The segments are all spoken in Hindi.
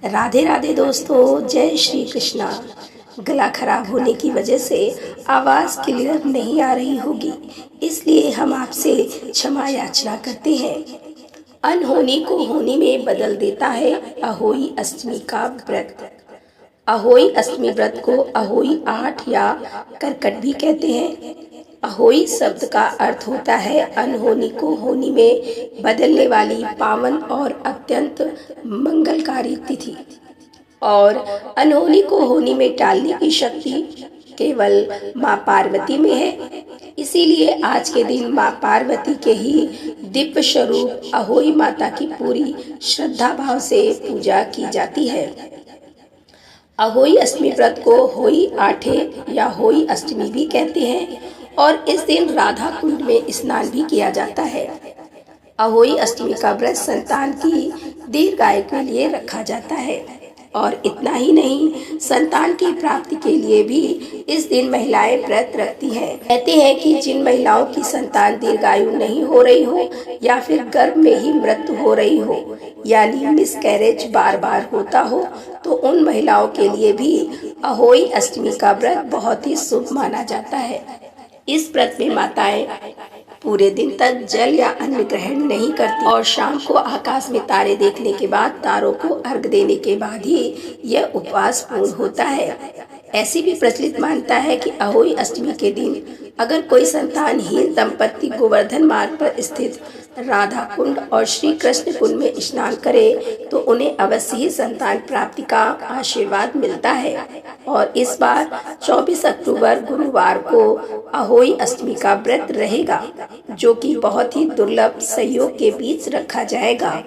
राधे राधे दोस्तों, जय श्री कृष्णा। गला खराब होने की वजह से आवाज़ क्लियर नहीं आ रही होगी, इसलिए हम आपसे क्षमा याचना करते हैं। अनहोनी को होनी में बदल देता है अहोई अष्टमी का व्रत। अहोई अष्टमी व्रत को अहोई आठ या करकट भी कहते हैं। अहोई शब्द का अर्थ होता है अनहोनी को होनी में बदलने वाली पावन और अत्यंत मंगलकारी तिथि। और अनहोनी को होनी में टालने की शक्ति केवल माँ पार्वती में है। इसीलिए आज के दिन माँ पार्वती के ही दिव्य स्वरूप अहोई माता की पूरी श्रद्धा भाव से पूजा की जाती है। अहोई अष्टमी व्रत को होई आठे या होई अष्टमी भी कहते हैं और इस दिन राधा कुंड में स्नान भी किया जाता है। अहोई अष्टमी का व्रत संतान की दीर्घायु के लिए रखा जाता है और इतना ही नहीं, संतान की प्राप्ति के लिए भी इस दिन महिलाएं व्रत रखती हैं। कहते हैं कि जिन महिलाओं की संतान दीर्घायु नहीं हो रही हो या फिर गर्भ में ही मृत्यु हो रही हो, यानी मिसकैरेज बार बार होता हो, तो उन महिलाओं के लिए भी अहोई अष्टमी का व्रत बहुत ही शुभ माना जाता है। इस व्रत में माताएं पूरे दिन तक जल या अन्न ग्रहण नहीं करती और शाम को आकाश में तारे देखने के बाद तारों को अर्घ देने के बाद ही यह उपवास पूर्ण होता है। ऐसी भी प्रचलित मान्यता है कि अहोई अष्टमी के दिन अगर कोई संतानहीन दंपत्ति गोवर्धन मार्ग पर स्थित राधा कुंड और श्री कृष्ण कुंड में स्नान करे तो उन्हें अवश्य ही संतान प्राप्ति का आशीर्वाद मिलता है। और इस बार 24 अक्टूबर गुरुवार को अहोई अष्टमी का व्रत रहेगा, जो कि बहुत ही दुर्लभ संयोग के बीच रखा जाएगा।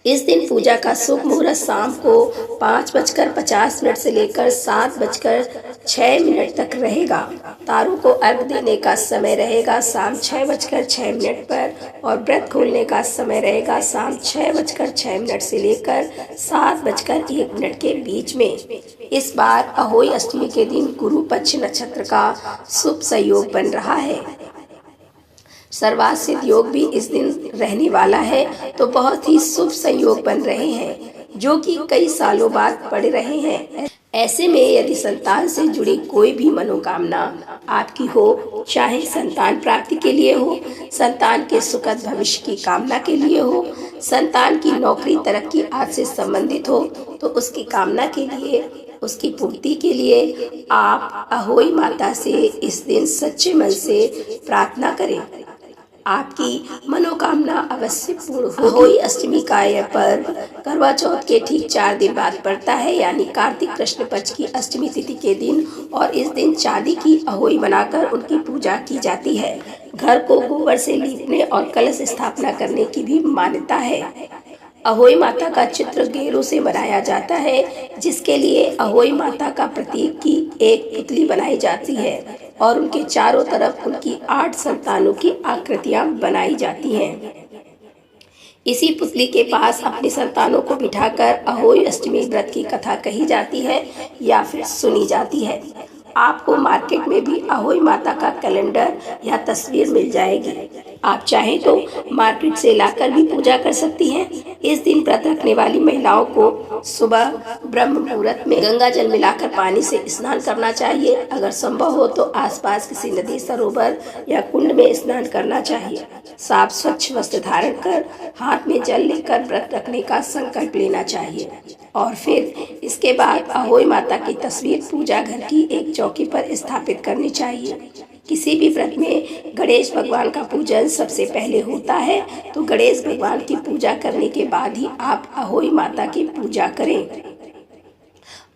इस दिन पूजा का शुभ मुहूर्त शाम को 5:50 से लेकर 7:06 तक रहेगा। तारों को अर्घ देने का समय रहेगा शाम 6:06 पर और व्रत खोलने का समय रहेगा शाम 6:06 से लेकर 7:01 के बीच में। इस बार अहोई अष्टमी के दिन गुरु पक्ष नक्षत्र का शुभ संयोग बन रहा है। सर्वासिद्ध योग भी इस दिन रहने वाला है, तो बहुत ही शुभ संयोग बन रहे हैं जो कि कई सालों बाद पड़ रहे हैं। ऐसे में यदि संतान से जुड़ी कोई भी मनोकामना आपकी हो, चाहे संतान प्राप्ति के लिए हो, संतान के सुखद भविष्य की कामना के लिए हो, संतान की नौकरी तरक्की आदि से संबंधित हो, तो उसकी कामना के लिए, उसकी पूर्ति के लिए आप अहोई माता से इस दिन सच्चे मन से प्रार्थना करें। आपकी मनोकामना अवश्य पूर्ण हो। अहोई अष्टमी का यह पर्व करवा चौथ के ठीक 4 दिन बाद पड़ता है, यानी कार्तिक कृष्ण पक्ष की अष्टमी तिथि के दिन। और इस दिन चांदी की अहोई बनाकर उनकी पूजा की जाती है। घर को गोबर से लीपने और कलश स्थापना करने की भी मान्यता है। अहोई माता का चित्र गेरू से बनाया जाता है, जिसके लिए अहोई माता का प्रतीक की एक पुतली बनाई जाती है और उनके चारों तरफ उनकी 8 संतानों की आकृतियां बनाई जाती हैं। इसी पुतली के पास अपनी संतानों को बिठाकर अहोई अष्टमी व्रत की कथा कही जाती है या फिर सुनी जाती है। आपको मार्केट में भी अहोई माता का कैलेंडर या तस्वीर मिल जाएगी। आप चाहें तो मार्केट से लाकर भी पूजा कर सकती हैं। इस दिन व्रत रखने वाली महिलाओं को सुबह ब्रह्म मुहूर्त में गंगा जल मिलाकर पानी से स्नान करना चाहिए। अगर संभव हो तो आसपास किसी नदी, सरोवर या कुंड में स्नान करना चाहिए। साफ स्वच्छ वस्त्र धारण कर हाथ में जल लेकर व्रत रखने का संकल्प लेना चाहिए और फिर इसके बाद अहोई माता की तस्वीर पूजा घर की एक चौकी पर स्थापित करनी चाहिए। किसी भी व्रत में गणेश भगवान का पूजन सबसे पहले होता है, तो गणेश भगवान की पूजा करने के बाद ही आप अहोई माता की पूजा करें।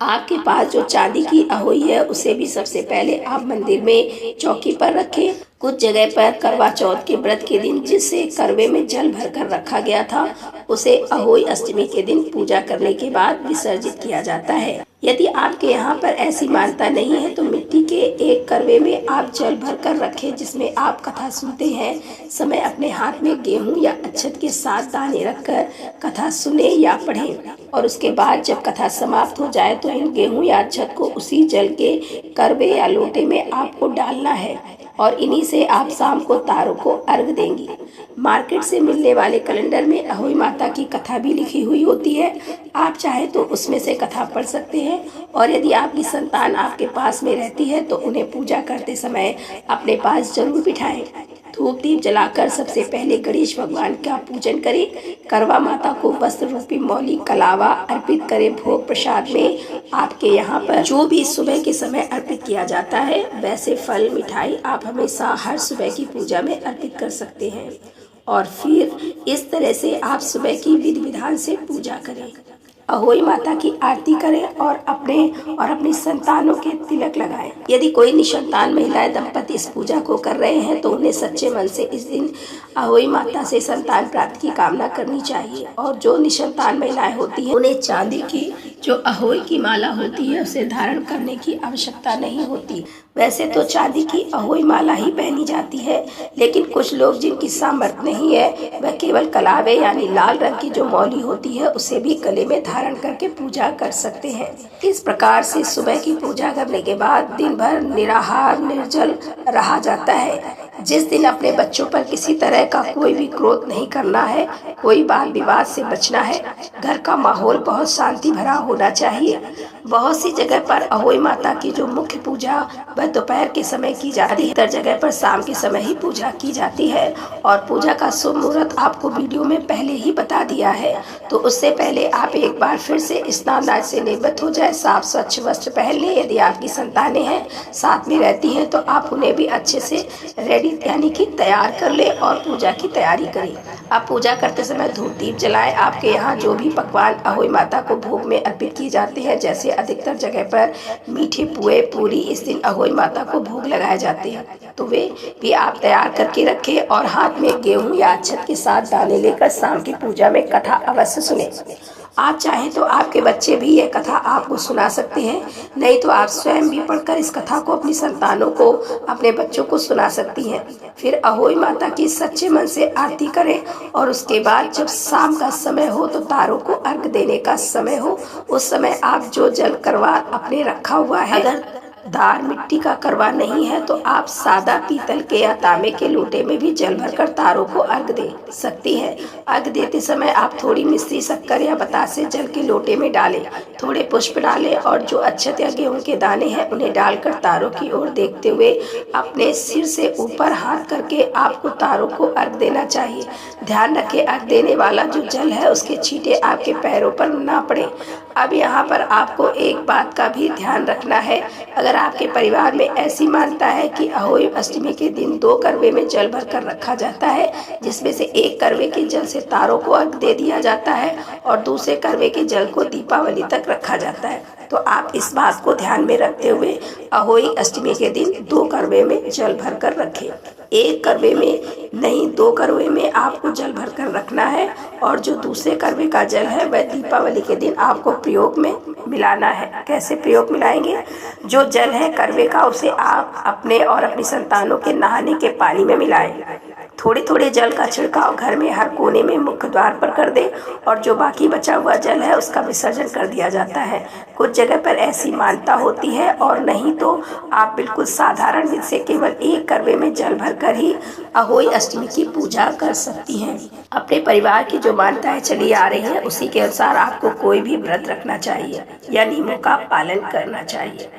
आपके पास जो चांदी की अहोई है उसे भी सबसे पहले आप मंदिर में चौकी पर रखें। कुछ जगह पर करवा चौथ के व्रत के दिन जिसे करवे में जल भरकर रखा गया था, उसे अहोई अष्टमी के दिन पूजा करने के बाद विसर्जित किया जाता है। यदि आपके यहाँ पर ऐसी मान्यता नहीं है तो मिट्टी के एक करवे में आप जल भरकर रखें, जिसमें आप कथा सुनते हैं समय अपने हाथ में गेहूं या अक्षत के 7 दाने रखकर कथा सुने या पढ़ें और उसके बाद जब कथा समाप्त हो जाए तो इन गेहूं या अक्षत को उसी जल के करवे या लोटे में आपको डालना है और इन्हीं से आप शाम को तारों को अर्घ देंगी। मार्केट से मिलने वाले कैलेंडर में अहोई माता की कथा भी लिखी हुई होती है। आप चाहे तो उसमें से कथा पढ़ सकते हैं। और यदि आपकी संतान आपके पास में रहती है तो उन्हें पूजा करते समय अपने पास जरूर बिठाएं। धूप दीप जलाकर सबसे पहले गणेश भगवान का पूजन करें। करवा माता को वस्त्र रूपी मौली कलावा अर्पित करें। भोग प्रसाद में आपके यहाँ पर जो भी सुबह के समय अर्पित किया जाता है वैसे फल मिठाई आप हमेशा हर सुबह की पूजा में अर्पित कर सकते हैं। और फिर इस तरह से आप सुबह की विधि विधान से पूजा करें। अहोई माता की आरती करें और अपनी संतानों के तिलक लगाएं। यदि कोई निसंतान महिलाएं दंपति इस पूजा को कर रहे हैं तो उन्हें सच्चे मन से इस दिन अहोई माता से संतान प्राप्ति की कामना करनी चाहिए। और जो निसंतान महिलाएं होती हैं उन्हें चांदी की जो अहोई की माला होती है उसे धारण करने की आवश्यकता नहीं होती। वैसे तो चांदी की अहोई माला ही पहनी जाती है, लेकिन कुछ लोग जिनकी सामर्थ्य नहीं है वह केवल कलावे यानी लाल रंग की जो मौली होती है उसे भी गले में धारण करके पूजा कर सकते हैं। इस प्रकार से सुबह की पूजा करने के बाद दिन भर निराहार निर्जल रहा जाता है। जिस दिन अपने बच्चों पर किसी तरह का कोई भी क्रोध नहीं करना है, कोई बाल विवाद से बचना है। घर का माहौल बहुत शांति भरा होना चाहिए। बहुत सी जगह पर अहोई माता की जो मुख्य पूजा वह दोपहर के समय की जाती है। अधिकतर जगह पर शाम के समय ही पूजा की जाती है। और पूजा का शुभ मुहूर्त आपको वीडियो में पहले ही बता दिया है। तो उससे पहले आप एक बार फिर से स्नान दान से निवृत्त हो जाए, साफ स्वच्छ वस्त्र पहन लें। यदि आपकी संतानें हैं साथ में रहती हैं तो आप उन्हें भी अच्छे से रेडी यानी कि तैयार कर ले और पूजा की तैयारी करें। आप पूजा करते समय धूप दीप जलाएं। आपके यहाँ जो भी पकवान अहोई माता को भोग में अर्पित किए जाते हैं, जैसे अधिकतर जगह पर मीठे पुए पूरी इस दिन अहोई माता को भोग लगाए जाते हैं, तो वे भी आप तैयार करके रखें। और हाथ में गेहूं या अक्षत के साथ दाने लेकर शाम की पूजा में कथा अवश्य सुने। आप चाहें तो आपके बच्चे भी यह कथा आपको सुना सकते हैं, नहीं तो आप स्वयं भी पढ़कर इस कथा को अपनी संतानों को अपने बच्चों को सुना सकती हैं। फिर अहोई माता की सच्चे मन से आरती करें और उसके बाद जब शाम का समय हो तो तारों को अर्घ देने का समय हो, उस समय आप जो जल करवा अपने रखा हुआ है, अगर दार मिट्टी का करवा नहीं है तो आप सादा पीतल के या तांबे के लोटे में भी जल भरकर तारों को अर्घ दे सकती हैं। अर्घ देते समय आप थोड़ी मिश्री शक्कर या बतासे जल के लोटे में डालें, थोड़े पुष्प डालें और जो अक्षत या गेहूं के दाने हैं उन्हें डालकर तारों की ओर देखते हुए अपने सिर से ऊपर हाथ करके आपको तारों को अर्घ देना चाहिए। ध्यान रखें अर्घ देने वाला जो जल है उसके छींटे आपके पैरों पर ना पड़े। अब यहाँ पर आपको एक बात का भी ध्यान रखना है। अगर आपके परिवार में ऐसी मान्यता है कि अहोई अष्टमी के दिन 2 करवे में जल भर कर रखा जाता है, जिसमें से एक करवे के जल से तारों को अर्घ दे दिया जाता है और दूसरे करवे के जल को दीपावली तक रखा जाता है, तो आप इस बात को ध्यान में रखते हुए अहोई अष्टमी के दिन 2 करवे में जल भर कर रखें। एक करवे में नहीं 2 करवे में आपको जल भर कर रखना है। और जो दूसरे करवे का जल है वह दीपावली के दिन आपको प्रयोग में मिलाना है। कैसे प्रयोग मिलाएंगे? जो जल है करवे का उसे आप अपने और अपनी संतानों के नहाने के पानी में मिलाएं। थोड़े थोड़े जल का छिड़काव घर में हर कोने में मुख्य द्वार पर कर दें और जो बाकी बचा हुआ जल है उसका विसर्जन कर दिया जाता है। कुछ जगह पर ऐसी मान्यता होती है और नहीं तो आप बिल्कुल साधारण विधि से केवल एक करवे में जल भरकर ही अहोई अष्टमी की पूजा कर सकती हैं। अपने परिवार की जो मान्यताएं चली आ रही हैं उसी के अनुसार आपको कोई भी व्रत रखना चाहिए या नियमों का पालन करना चाहिए।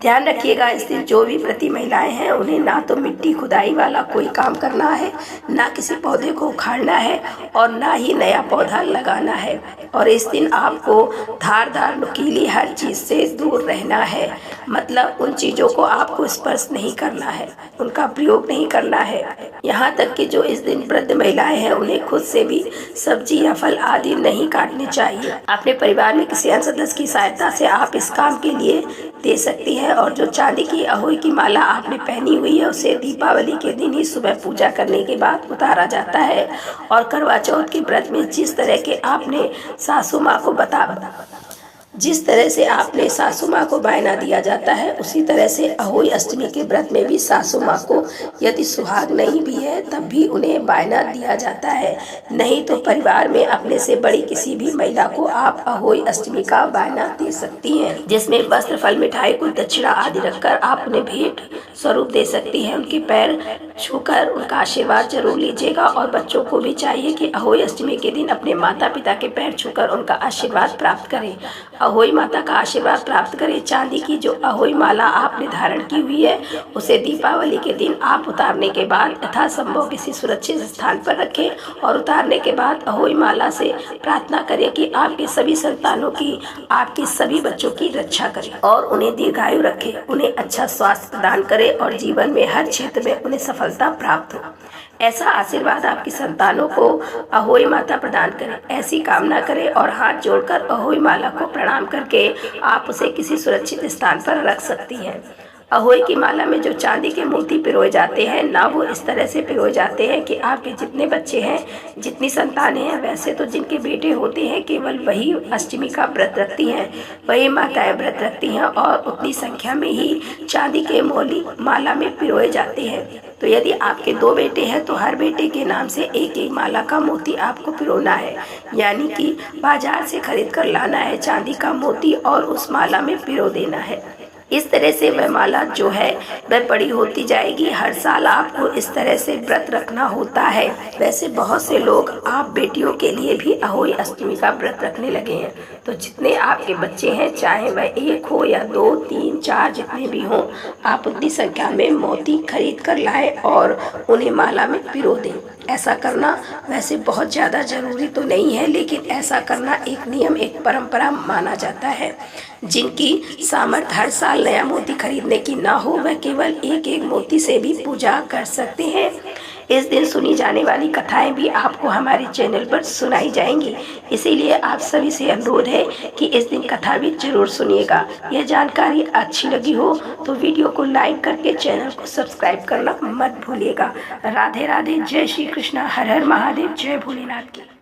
ध्यान रखिएगा इस दिन जो भी व्रती महिलाएं हैं उन्हें ना तो मिट्टी खुदाई वाला कोई काम करना है, ना किसी पौधे को उखाड़ना है और ना ही नया पौधा लगाना है। और इस दिन आपको धारदार नुकीली हर चीज़ से दूर रहना है। मतलब उन चीज़ों को आपको स्पर्श नहीं करना है, उनका प्रयोग नहीं करना है। यहाँ तक कि जो इस दिन वृद्ध महिलाएं हैं उन्हें खुद से भी सब्जी या फल आदि नहीं काटने चाहिए। अपने परिवार में किसी अन्य सदस्य की सहायता से आप इस काम के लिए दे सकती है। और जो चांदी की अहोई की माला आपने पहनी हुई है उसे दीपावली के दिन ही सुबह पूजा करने के बाद उतारा जाता है। और करवा चौथ के व्रत में जिस तरह के आपने सासू माँ को जिस तरह से आपने सासू माँ को बायना दिया जाता है, उसी तरह से अहोई अष्टमी के व्रत में भी सासू माँ को यदि सुहाग नहीं भी है तब भी उन्हें बायना दिया जाता है। नहीं तो परिवार में अपने से बड़ी किसी भी महिला को आप अहोई अष्टमी का बायना दे सकती हैं, जिसमें वस्त्र, फल, मिठाई, कुछ दक्षिणा आदि रखकर आप उन्हें भेंट स्वरूप दे सकती हैं। उनके पैर छूकर उनका आशीर्वाद जरूर लीजिएगा और बच्चों को भी चाहिए कि अहोई अष्टमी के दिन अपने माता पिता के पैर छूकर उनका आशीर्वाद प्राप्त करें, अहोई माता का आशीर्वाद प्राप्त करें। चांदी की जो अहोई माला आपने धारण की हुई है उसे दीपावली के दिन आप उतारने के बाद यथासंभव किसी सुरक्षित स्थान पर रखें और उतारने के बाद अहोई माला से प्रार्थना करें कि आपके सभी संतानों की, आपके सभी बच्चों की रक्षा करें और उन्हें दीर्घायु रखें, उन्हें अच्छा स्वास्थ्य प्रदान करें और जीवन में हर क्षेत्र में उन्हें सफलता प्राप्त हो। ऐसा आशीर्वाद आपकी संतानों को अहोई माता प्रदान करें, ऐसी कामना करें और हाथ जोड़कर अहोई माला को प्रणाम करके आप उसे किसी सुरक्षित स्थान पर रख सकती हैं। अहोई की माला में जो चांदी के मोती पिरोए जाते हैं ना, वो इस तरह से पिरोए जाते हैं कि आपके जितने बच्चे हैं, जितनी संतानें हैं, वैसे तो जिनके बेटे होते हैं केवल वही अष्टमी का व्रत रखती हैं, वही माताएं व्रत रखती हैं और उतनी संख्या में ही चांदी के मोती माला में पिरोए जाते हैं। तो यदि आपके 2 बेटे हैं तो हर बेटे के नाम से एक एक माला का मोती आपको पिरोना है, यानी कि बाजार से खरीद कर लाना है चांदी का मोती और उस माला में पिरो देना है। इस तरह से वह माला जो है वह बड़ी होती जाएगी। हर साल आपको इस तरह से व्रत रखना होता है। वैसे बहुत से लोग आप बेटियों के लिए भी अहोई अष्टमी का व्रत रखने लगे हैं। तो जितने आपके बच्चे हैं, चाहे वह 1 हो या 2, 3, 4 जितने भी हों, आप उतनी संख्या में मोती खरीद कर लाएं और उन्हें माला में पिरो दें। ऐसा करना वैसे बहुत ज़्यादा ज़रूरी तो नहीं है, लेकिन ऐसा करना एक नियम, एक परंपरा माना जाता है। जिनकी सामर्थ्य हर साल नया मोती खरीदने की ना हो, वह केवल एक एक मोती से भी पूजा कर सकते हैं। इस दिन सुनी जाने वाली कथाएं भी आपको हमारे चैनल पर सुनाई जाएंगी, इसीलिए आप सभी से अनुरोध है कि इस दिन कथा भी जरूर सुनिएगा। यह जानकारी अच्छी लगी हो तो वीडियो को लाइक करके चैनल को सब्सक्राइब करना मत भूलिएगा। राधे राधे, जय श्री कृष्णा, हर हर महादेव, जय भोलेनाथ की।